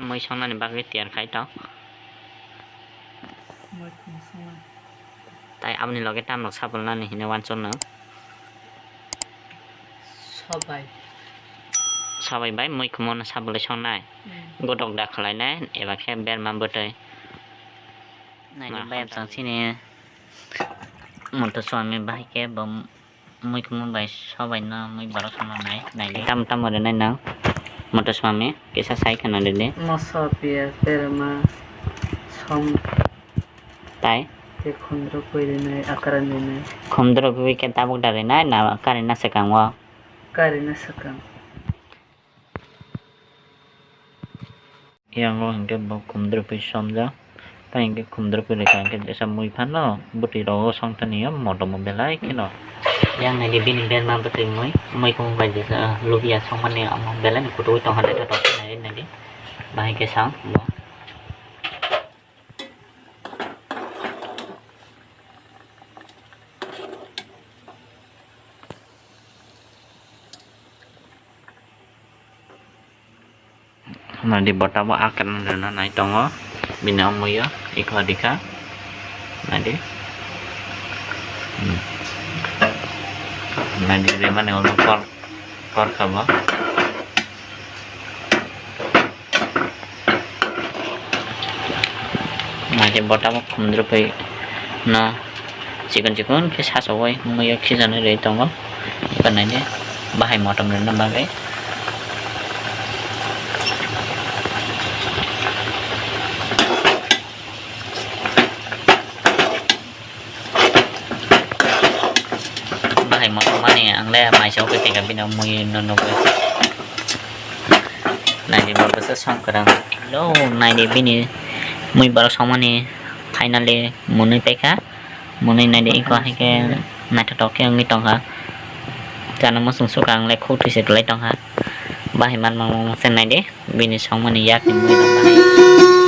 moi songnani bagui tiar khai to moi khum sona tai abni loge tam rok sabolnani hine wanchon no sabai bai moi khumona sabole songnai godok da khlainai eba khe berma botoi nai bai sang sini moto swami bai ke bom moi khumon bai sabai na moi baro sona nai tam tam ore nai na moto swami kisa sai khana de masa pia berma som tai ke khondro koire nai akaran nai khomdro gui ke tabuk dare nai na kare na sekang wa kare na sakang yang lo hingke bo khomdro pi somja tai hingke khomdro pi reka hingke desa moi phano buti ro song tani moto mo belai kino yang nai di bini ben ma buti moi ko bai desa lubia song mane among belai ni kutu to hande to nai di bai ke sang bo nadi bota bo akan na nai tongo bina moyo iko dika nadi nadi de mane ono kor kabo nadi bota bo khumdro pai na chikon ke sasawai moyo khijane re tongo ikan nadi bahai motom na bagai mane angle mai so ke tinga bina moi no ke nai di baba sa song karang lo nai di bini moi baro samane finally monai peka monai nai di ko ha ke na to ke ngi tong ha jana mo sung su kang le khu thi se lai tong ha ba hi man mang sen nai de bini samane yak ni moi no ba